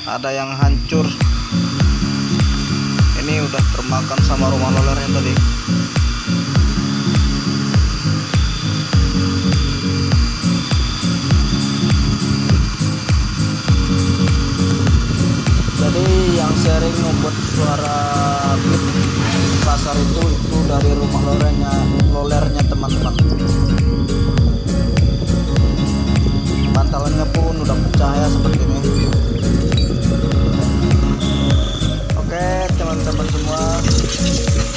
ada yang hancur. Ini udah termakan sama rumah lolernya tadi. Jadi yang sering membuat suara beat kasar itu dari rumah lolernya teman-teman. Bantalannya pun udah pecah ya seperti ini. Oke teman-teman semua,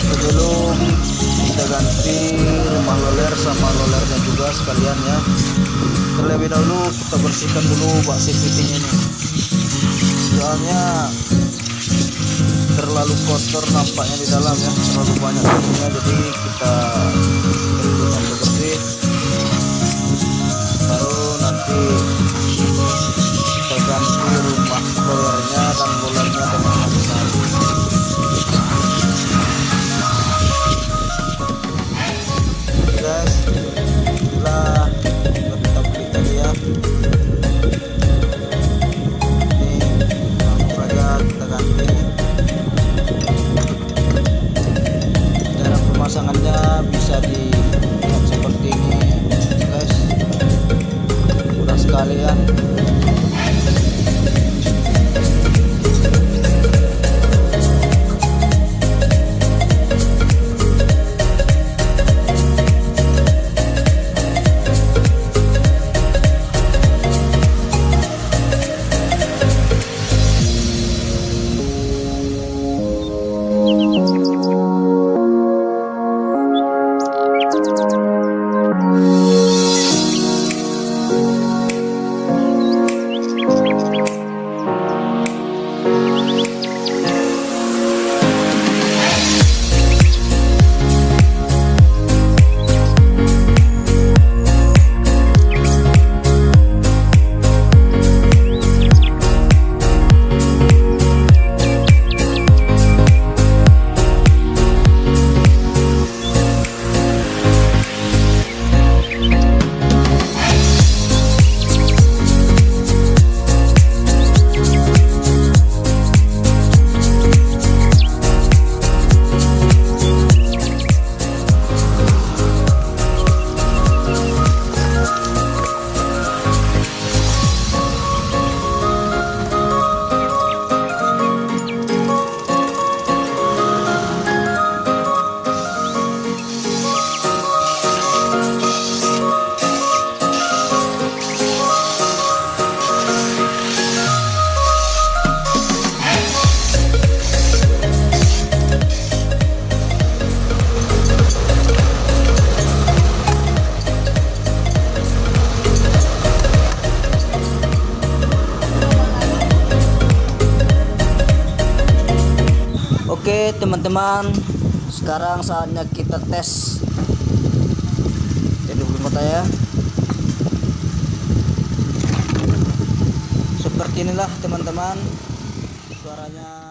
sebelum kita ganti rumah loler sama lolernya juga sekalian ya, terlebih dahulu kita bersihkan dulu bak CVT-nya nih, soalnya terlalu kotor nampaknya di dalam ya, terlalu banyak debunya. Jadi kita bersihkan dulu sampai bersih, baru nanti kita ganti rumah lolernya dan bolernya dengan kasih sayang. Oke guys, inilah yang kita beli tadi ya. Ini langsung saja kita ganti. Cara pemasangannya bisa dilihat seperti ini guys, mudah sekali ya. Oke teman-teman, sekarang saatnya kita tes. Jadi dulu mata ya. Seperti inilah teman-teman suaranya.